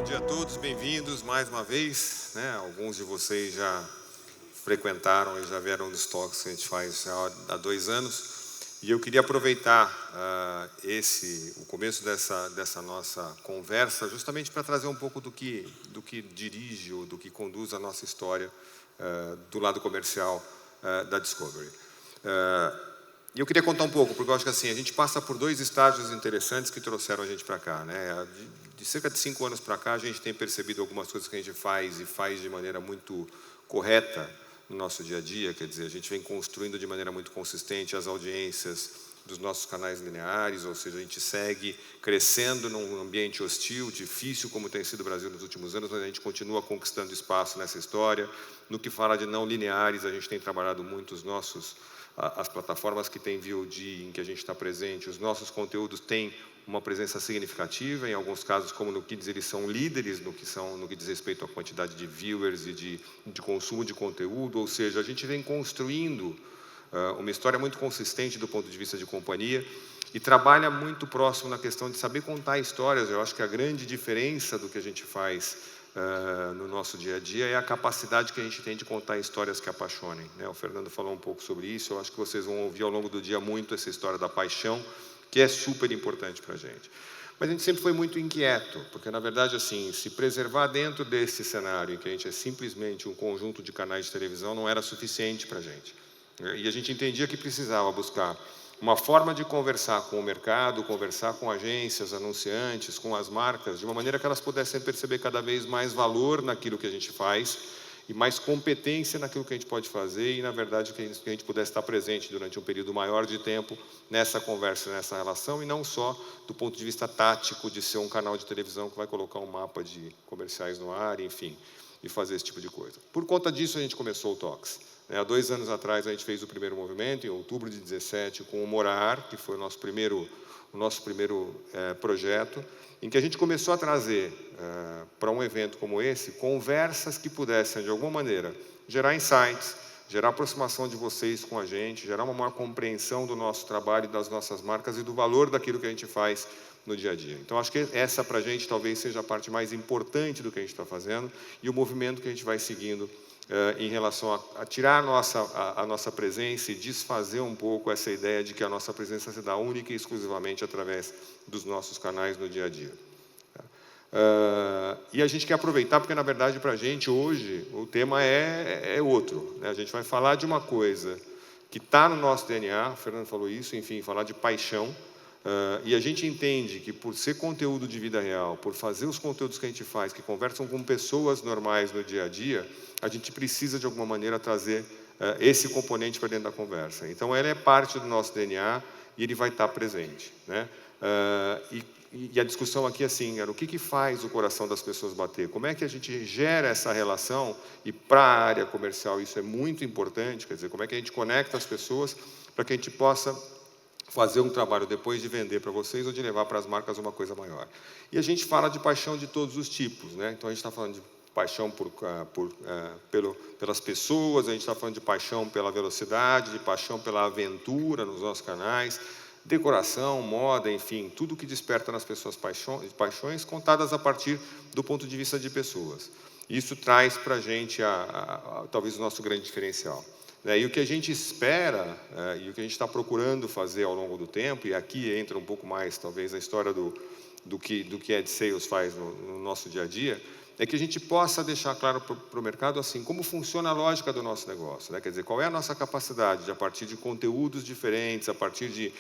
dia a todos, bem-vindos mais uma vez, né? Alguns de vocês já frequentaram e já vieram dos talks que a gente faz há 2 anos. E eu queria aproveitar o começo dessa nossa conversa justamente para trazer um pouco do que dirige ou do que conduz a nossa história do lado comercial da Discovery. E eu queria contar um pouco, porque eu acho que assim, a gente passa por 2 estágios interessantes que trouxeram a gente para cá, né? De cerca de 5 anos para cá, a gente tem percebido algumas coisas que a gente faz e faz de maneira muito correta no nosso dia a dia, quer dizer, a gente vem construindo de maneira muito consistente as audiências dos nossos canais lineares, ou seja, a gente segue crescendo num ambiente hostil, difícil, como tem sido o Brasil nos últimos anos, mas a gente continua conquistando espaço nessa história. No que fala de não lineares, a gente tem trabalhado muito as plataformas que têm VOD, em que a gente está presente, os nossos conteúdos têm uma presença significativa, em alguns casos, como no Kids, eles são líderes no que diz respeito à quantidade de viewers e de consumo de conteúdo, ou seja, a gente vem construindo uma história muito consistente do ponto de vista de companhia e trabalha muito próximo na questão de saber contar histórias. Eu acho que a grande diferença do que a gente faz no nosso dia a dia é a capacidade que a gente tem de contar histórias que apaixonem, né? O Fernando falou um pouco sobre isso, eu acho que vocês vão ouvir ao longo do dia muito essa história da paixão, que é super importante para a gente. Mas a gente sempre foi muito inquieto, porque na verdade assim, se preservar dentro desse cenário em que a gente é simplesmente um conjunto de canais de televisão não era suficiente para a gente. E a gente entendia que precisava buscar uma forma de conversar com o mercado, conversar com agências, anunciantes, com as marcas, de uma maneira que elas pudessem perceber cada vez mais valor naquilo que a gente faz e mais competência naquilo que a gente pode fazer e, na verdade, que a gente pudesse estar presente durante um período maior de tempo nessa conversa, nessa relação, e não só do ponto de vista tático de ser um canal de televisão que vai colocar um mapa de comerciais no ar, enfim, e fazer esse tipo de coisa. Por conta disso, a gente começou o Talks. Há 2 anos atrás, a gente fez o primeiro movimento, em outubro de 17, com o Morar, que foi o nosso primeiro projeto, em que a gente começou a trazer para um evento como esse, conversas que pudessem, de alguma maneira, gerar insights, gerar aproximação de vocês com a gente, gerar uma maior compreensão do nosso trabalho, das nossas marcas e do valor daquilo que a gente faz no dia a dia. Então, acho que essa, para a gente, talvez seja a parte mais importante do que a gente está fazendo e o movimento que a gente vai seguindo em relação a tirar a nossa presença e desfazer um pouco essa ideia de que a nossa presença se dá única e exclusivamente através dos nossos canais no dia a dia. E a gente quer aproveitar, porque, na verdade, para a gente, hoje, o tema é outro, né? A gente vai falar de uma coisa que está no nosso DNA, o Fernando falou isso, enfim, falar de paixão, e a gente entende que, por ser conteúdo de vida real, por fazer os conteúdos que a gente faz, que conversam com pessoas normais no dia a dia, a gente precisa, de alguma maneira, trazer esse componente para dentro da conversa. Então, ele é parte do nosso DNA e ele vai estar presente, né? E a discussão aqui, assim, era o que faz o coração das pessoas bater? Como é que a gente gera essa relação? E para a área comercial isso é muito importante, quer dizer, como é que a gente conecta as pessoas para que a gente possa fazer um trabalho depois de vender para vocês ou de levar para as marcas uma coisa maior. E a gente fala de paixão de todos os tipos, né? Então a gente está falando de paixão pelas pessoas, a gente está falando de paixão pela velocidade, de paixão pela aventura nos nossos canais, decoração, moda, enfim, tudo que desperta nas pessoas paixões contadas a partir do ponto de vista de pessoas. Isso traz para a gente talvez o nosso grande diferencial. E o que a gente espera, e o que a gente está procurando fazer ao longo do tempo, e aqui entra um pouco mais, talvez, a história do que a Ad Sales faz no nosso dia a dia, é que a gente possa deixar claro para o mercado assim, como funciona a lógica do nosso negócio, né? Quer dizer, qual é a nossa capacidade de, a partir de conteúdos diferentes, a partir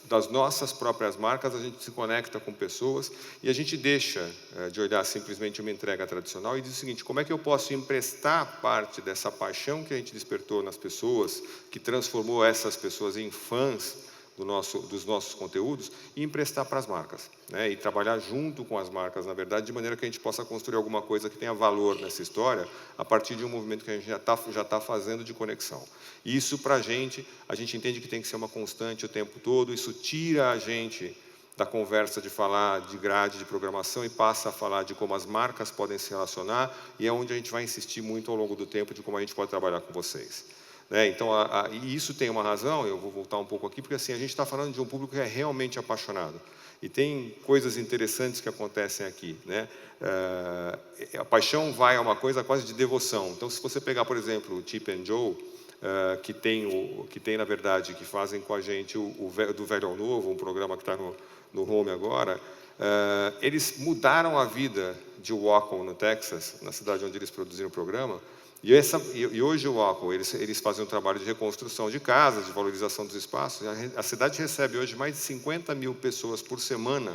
das nossas próprias marcas, a gente se conecta com pessoas e a gente deixa de olhar simplesmente uma entrega tradicional e diz o seguinte, como é que eu posso emprestar parte dessa paixão que a gente despertou nas pessoas, que transformou essas pessoas em fãs dos nossos conteúdos e emprestar para as marcas, né? E trabalhar junto com as marcas, na verdade, de maneira que a gente possa construir alguma coisa que tenha valor nessa história a partir de um movimento que a gente já tá fazendo de conexão. E isso, para a gente entende que tem que ser uma constante o tempo todo, isso tira a gente da conversa de falar de grade de programação e passa a falar de como as marcas podem se relacionar e é onde a gente vai insistir muito ao longo do tempo de como a gente pode trabalhar com vocês. né? Então, e isso tem uma razão, eu vou voltar um pouco aqui, porque assim, a gente está falando de um público que é realmente apaixonado. E tem coisas interessantes que acontecem aqui, né? A paixão vai a uma coisa quase de devoção. Então, se você pegar, por exemplo, o Chip and Joe, que tem, na verdade, que fazem com a gente do Velho ao Novo, um programa que está no Home agora, eles mudaram a vida de Waco, no Texas, na cidade onde eles produziram o programa. E hoje o Waco, eles fazem um trabalho de reconstrução de casas, de valorização dos espaços. A cidade recebe hoje mais de 50 mil pessoas por semana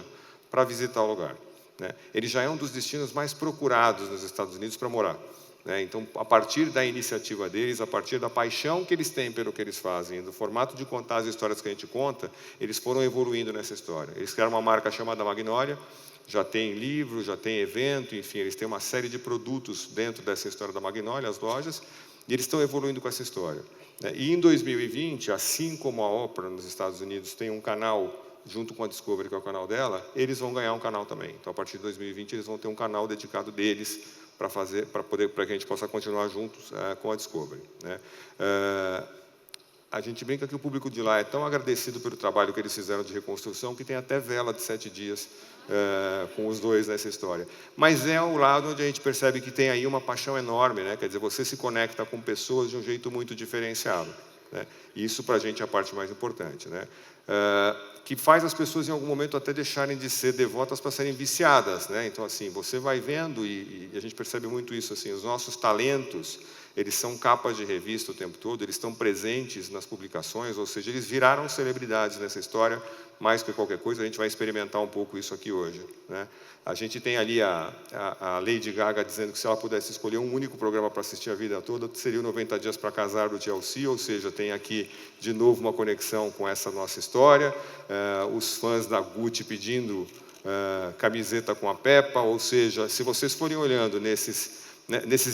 para visitar o lugar, né? Ele já é um dos destinos mais procurados nos Estados Unidos para morar, né? Então, a partir da iniciativa deles, a partir da paixão que eles têm pelo que eles fazem, do formato de contar as histórias que a gente conta, eles foram evoluindo nessa história. Eles criaram uma marca chamada Magnolia, já tem livro, já tem evento, enfim, eles têm uma série de produtos dentro dessa história da Magnolia, as lojas, e eles estão evoluindo com essa história, né? E em 2020, assim como a Oprah nos Estados Unidos tem um canal junto com a Discovery, que é o canal dela, eles vão ganhar um canal também. Então, a partir de 2020, eles vão ter um canal dedicado deles para que a gente possa continuar juntos com a Discovery, né? A gente brinca que o público de lá é tão agradecido pelo trabalho que eles fizeram de reconstrução que tem até vela de 7 dias com os dois nessa história. Mas é o lado onde a gente percebe que tem aí uma paixão enorme, né? Quer dizer, você se conecta com pessoas de um jeito muito diferenciado, né? E isso para a gente é a parte mais importante, né? Que faz as pessoas em algum momento até deixarem de ser devotas para serem viciadas, né? Então, assim, você vai vendo e a gente percebe muito isso, assim, os nossos talentos, eles são capas de revista o tempo todo, eles estão presentes nas publicações, ou seja, eles viraram celebridades nessa história, mais que qualquer coisa. A gente vai experimentar um pouco isso aqui hoje, né? A gente tem ali a Lady Gaga dizendo que se ela pudesse escolher um único programa para assistir a vida toda, seria o 90 Dias para Casar do TLC, ou seja, tem aqui de novo uma conexão com essa nossa história. Os fãs da Gucci pedindo camiseta com a Peppa, ou seja, se vocês forem olhando nesses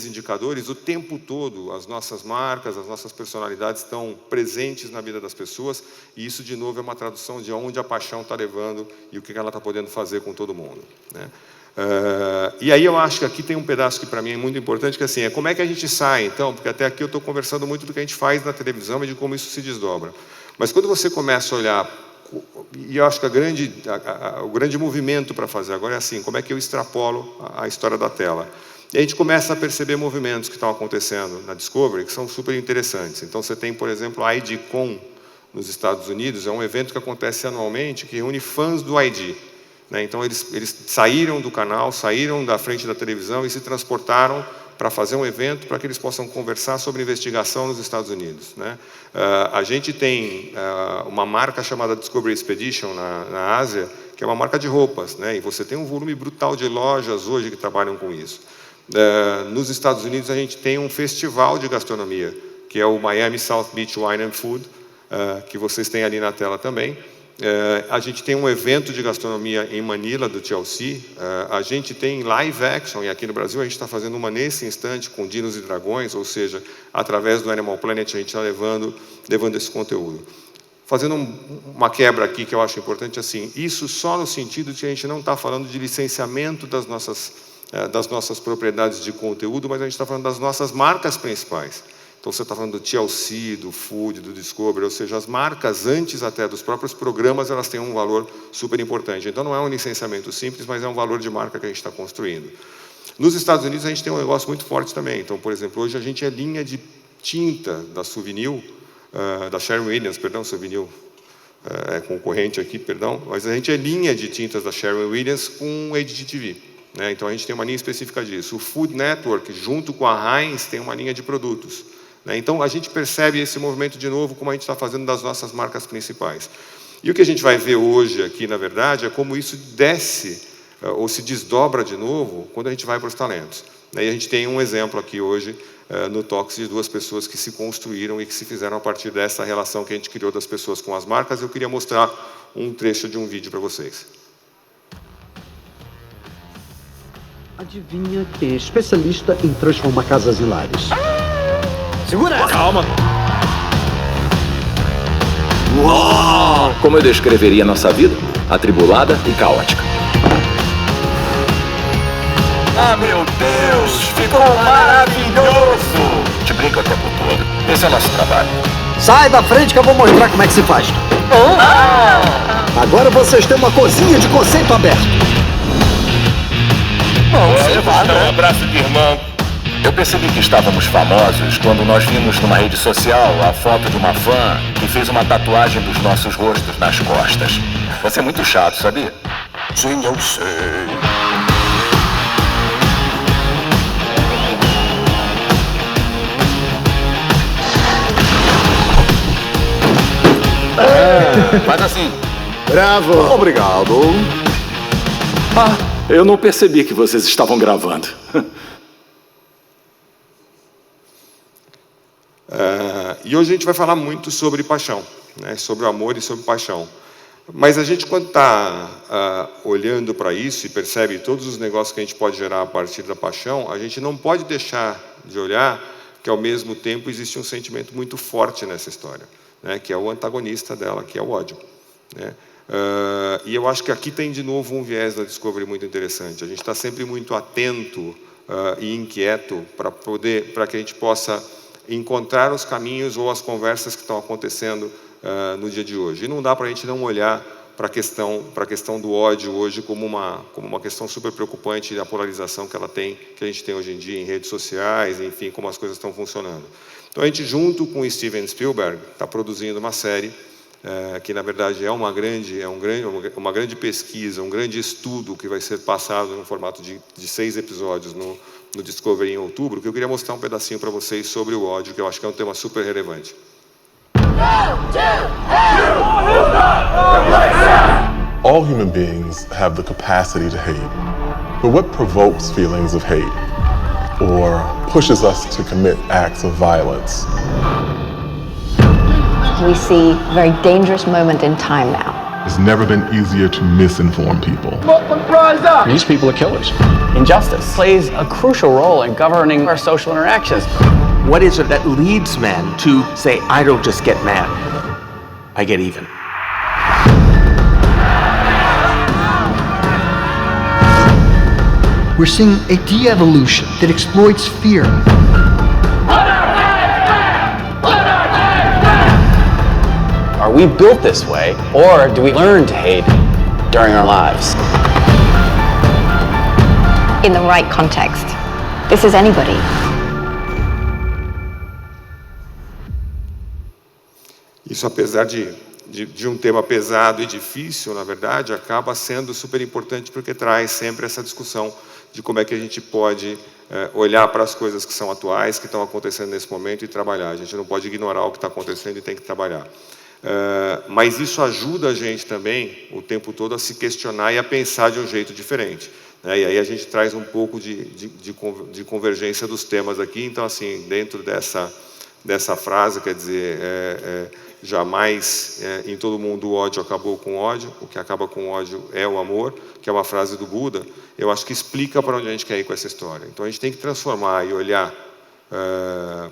indicadores, o tempo todo as nossas marcas, as nossas personalidades estão presentes na vida das pessoas, e isso, de novo, é uma tradução de onde a paixão está levando e o que ela está podendo fazer com todo mundo, né? E aí eu acho que aqui tem um pedaço que para mim é muito importante, que assim, é como é que a gente sai, então, porque até aqui eu estou conversando muito do que a gente faz na televisão e de como isso se desdobra. Mas quando você começa a olhar, e eu acho que o grande movimento para fazer agora é assim, como é que eu extrapolo a história da tela? E a gente começa a perceber movimentos que estão acontecendo na Discovery, que são super interessantes. Então, você tem, por exemplo, a IDCon nos Estados Unidos, é um evento que acontece anualmente, que reúne fãs do ID, né? Então, eles saíram do canal, saíram da frente da televisão e se transportaram para fazer um evento para que eles possam conversar sobre investigação nos Estados Unidos, né? A gente tem uma marca chamada Discovery Expedition na Ásia, que é uma marca de roupas, né? E você tem um volume brutal de lojas hoje que trabalham com isso. Nos Estados Unidos, a gente tem um festival de gastronomia, que é o Miami South Beach Wine and Food, que vocês têm ali na tela também. A gente tem um evento de gastronomia em Manila, do TLC. A gente tem live action, e aqui no Brasil a gente está fazendo uma nesse instante com Dinos e Dragões, ou seja, através do Animal Planet a gente está levando esse conteúdo. Fazendo uma quebra aqui que eu acho importante, assim, isso só no sentido de que a gente não está falando de licenciamento das nossas propriedades de conteúdo, mas a gente está falando das nossas marcas principais. Então, você está falando do TLC, do Food, do Discovery, ou seja, as marcas, antes até dos próprios programas, elas têm um valor super importante. Então, não é um licenciamento simples, mas é um valor de marca que a gente está construindo. Nos Estados Unidos, a gente tem um negócio muito forte também. Então, por exemplo, hoje a gente é linha de tinta da Souvenir, da Sherwin-Williams, perdão, Souvenir é concorrente aqui, perdão, mas a gente é linha de tintas da Sherwin-Williams com HGTV, né? Então, a gente tem uma linha específica disso. O Food Network, junto com a Heinz, tem uma linha de produtos, né? Então, a gente percebe esse movimento de novo, como a gente está fazendo das nossas marcas principais. E o que a gente vai ver hoje aqui, na verdade, é como isso desce ou se desdobra de novo quando a gente vai para os talentos. E a gente tem um exemplo aqui hoje no Talks de duas pessoas que se construíram e que se fizeram a partir dessa relação que a gente criou das pessoas com as marcas. Eu queria mostrar um trecho de um vídeo para vocês. Adivinha quem é especialista em transformar casas em lares? Segura essa! Calma! Uou! Como eu descreveria nossa vida? Atribulada e caótica. Ah, meu Deus! Ficou maravilhoso! Te brinca o tempo todo. Esse é o nosso trabalho. Sai da frente que eu vou mostrar como é que se faz. Agora vocês têm uma cozinha de conceito aberto. Um abraço de irmão. Eu percebi que estávamos famosos quando nós vimos numa rede social a foto de uma fã que fez uma tatuagem dos nossos rostos nas costas. Você é muito chato, sabia? Sim, eu sei. Faz assim. Bravo. Obrigado. Eu não percebi que vocês estavam gravando. E hoje a gente vai falar muito sobre paixão, né? Sobre o amor e sobre paixão. Mas a gente, quando está olhando para isso e percebe todos os negócios que a gente pode gerar a partir da paixão, a gente não pode deixar de olhar que, ao mesmo tempo, existe um sentimento muito forte nessa história, né? Que é o antagonista dela, que é o ódio, né? E eu acho que aqui tem, de novo, um viés da Discovery muito interessante. A gente está sempre muito atento e inquieto para que a gente possa encontrar os caminhos ou as conversas que estão acontecendo no dia de hoje. E não dá para a gente não olhar para a questão do ódio hoje como uma questão super preocupante da polarização que a gente tem hoje em dia em redes sociais, enfim, como as coisas estão funcionando. Então a gente, junto com o Steven Spielberg, está produzindo uma série que, na verdade, é uma grande pesquisa, um grande estudo que vai ser passado no formato de 6 episódios no Discovery em outubro, que eu queria mostrar um pedacinho para vocês sobre o ódio, que eu acho que é um tema super relevante. All human beings have the capacity to hate, but what provokes feelings of hate or pushes us to commit acts of violence? We see a very dangerous moment in time now. It's never been easier to misinform people. These people are killers. Injustice plays a crucial role in governing our social interactions. What is it that leads men to say, I don't just get mad, I get even? We're seeing a de-evolution that exploits fear. Are we built this way, or do we learn to hate during our lives? In the right context, this is anybody. Isso, apesar de um tema pesado e difícil, na verdade, acaba sendo super importante porque traz sempre essa discussão de como é que a gente pode olhar para as coisas que são atuais, que estão acontecendo nesse momento e trabalhar. A gente não pode ignorar o que está acontecendo e tem que trabalhar. Mas isso ajuda a gente também, o tempo todo, a se questionar e a pensar de um jeito diferente, né? E aí a gente traz um pouco de convergência dos temas aqui. Então, assim, dentro dessa frase, quer dizer, jamais em todo mundo o ódio acabou com ódio, o que acaba com ódio é o amor, que é uma frase do Buda. Eu acho que explica para onde a gente quer ir com essa história. Então a gente tem que transformar e olhar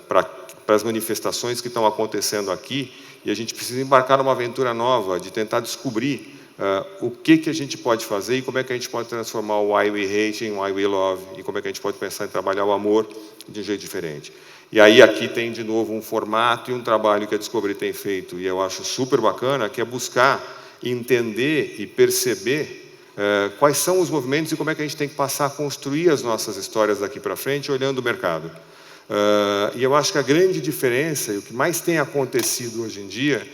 para as manifestações que estão acontecendo aqui, e a gente precisa embarcar numa aventura nova de tentar descobrir o que a gente pode fazer e como é que a gente pode transformar o Why We Hate em Why We Love, e como é que a gente pode pensar em trabalhar o amor de um jeito diferente. E aí aqui tem, de novo, um formato e um trabalho que a Discovery tem feito, e eu acho super bacana, que é buscar entender e perceber quais são os movimentos e como é que a gente tem que passar a construir as nossas histórias daqui para frente, olhando o mercado. E eu acho que a grande diferença, e o que mais tem acontecido hoje em dia,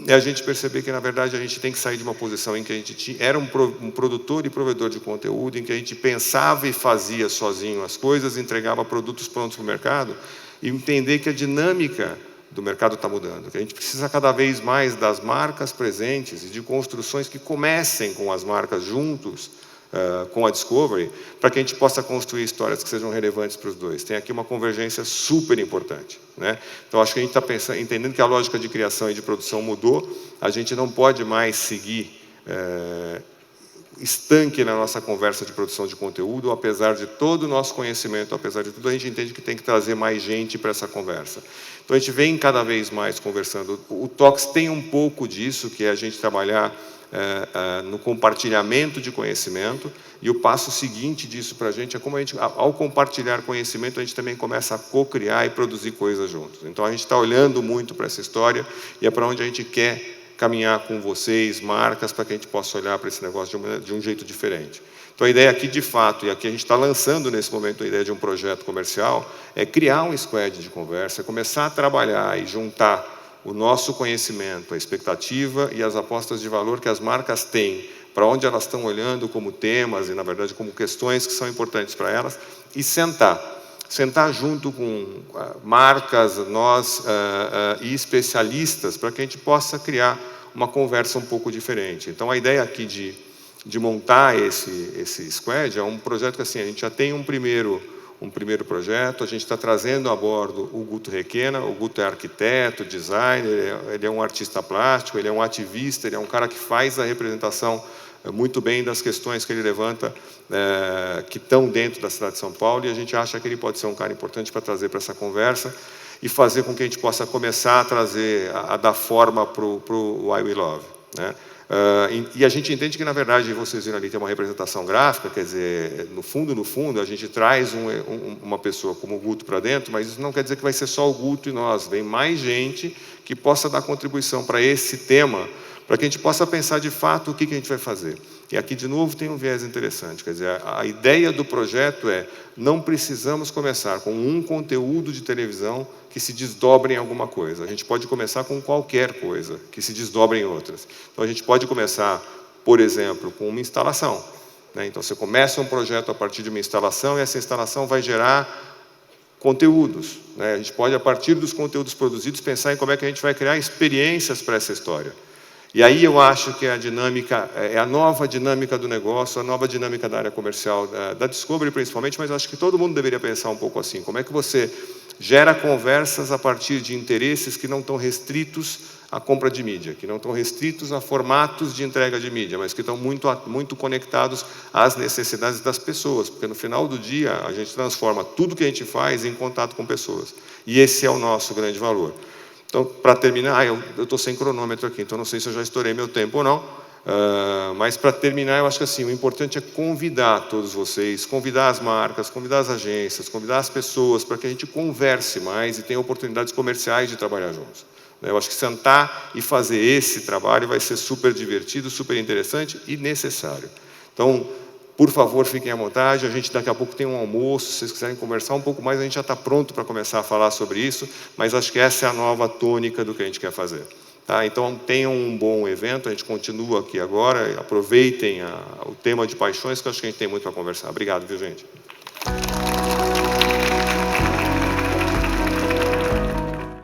é a gente perceber que, na verdade, a gente tem que sair de uma posição em que a gente era um produtor e provedor de conteúdo, em que a gente pensava e fazia sozinho as coisas, entregava produtos prontos para o mercado, e entender que a dinâmica do mercado está mudando, que a gente precisa cada vez mais das marcas presentes e de construções que comecem com as marcas juntos, com a Discovery, para que a gente possa construir histórias que sejam relevantes para os dois. Tem aqui uma convergência super importante, né? Então, acho que a gente está entendendo que a lógica de criação e de produção mudou, a gente não pode mais seguir estanque na nossa conversa de produção de conteúdo, apesar de todo o nosso conhecimento, apesar de tudo, a gente entende que tem que trazer mais gente para essa conversa. Então, a gente vem cada vez mais conversando. O Talks tem um pouco disso, que é a gente trabalhar no compartilhamento de conhecimento, e o passo seguinte disso para a gente é como a gente, ao compartilhar conhecimento, a gente também começa a co-criar e produzir coisas juntos. Então, a gente está olhando muito para essa história, e é para onde a gente quer caminhar com vocês, marcas, para que a gente possa olhar para esse negócio de um jeito diferente. Então, a ideia aqui, de fato, e aqui a gente está lançando nesse momento a ideia de um projeto comercial, é criar um squad de conversa, começar a trabalhar e juntar o nosso conhecimento, a expectativa e as apostas de valor que as marcas têm, para onde elas estão olhando como temas e, na verdade, como questões que são importantes para elas, e sentar junto com marcas, nós e especialistas, para que a gente possa criar uma conversa um pouco diferente. Então, a ideia aqui de montar esse squad é um projeto que, assim, a gente já tem um primeiro projeto, a gente está trazendo a bordo o Guto Requena. O Guto é arquiteto, designer, ele é um artista plástico, ele é um ativista, ele é um cara que faz a representação muito bem das questões que ele levanta, que estão dentro da cidade de São Paulo, e a gente acha que ele pode ser um cara importante para trazer para essa conversa e fazer com que a gente possa começar a trazer, a dar forma para o Why We Love, né? E a gente entende que, na verdade, vocês viram ali, tem uma representação gráfica, quer dizer, no fundo, a gente traz uma pessoa como o Guto para dentro, mas isso não quer dizer que vai ser só o Guto e nós, vem mais gente que possa dar contribuição para esse tema, para que a gente possa pensar de fato o que a gente vai fazer. E aqui, de novo, tem um viés interessante, quer dizer, a ideia do projeto é, não precisamos começar com um conteúdo de televisão que se desdobre em alguma coisa. A gente pode começar com qualquer coisa que se desdobre em outras. Então, a gente pode começar, por exemplo, com uma instalação, né? Então, você começa um projeto a partir de uma instalação, e essa instalação vai gerar conteúdos, né? A gente pode, a partir dos conteúdos produzidos, pensar em como é que a gente vai criar experiências para essa história. E aí eu acho que a dinâmica, é a nova dinâmica do negócio, a nova dinâmica da área comercial, da Discovery principalmente, mas acho que todo mundo deveria pensar um pouco assim. Como é que você gera conversas a partir de interesses que não estão restritos à compra de mídia, que não estão restritos a formatos de entrega de mídia, mas que estão muito conectados às necessidades das pessoas, porque no final do dia a gente transforma tudo que a gente faz em contato com pessoas. E esse é o nosso grande valor. Então, para terminar, eu estou sem cronômetro aqui, então não sei se eu já estourei meu tempo ou não, mas para terminar, eu acho que assim, o importante é convidar todos vocês, convidar as marcas, convidar as agências, convidar as pessoas, para que a gente converse mais e tenha oportunidades comerciais de trabalhar juntos. Eu acho que sentar e fazer esse trabalho vai ser super divertido, super interessante e necessário. Então, por favor, fiquem à vontade, a gente daqui a pouco tem um almoço, se vocês quiserem conversar um pouco mais, a gente já está pronto para começar a falar sobre isso, mas acho que essa é a nova tônica do que a gente quer fazer. Tá? Então, tenham um bom evento, a gente continua aqui agora, aproveitem o tema de paixões, que eu acho que a gente tem muito para conversar. Obrigado, viu, gente?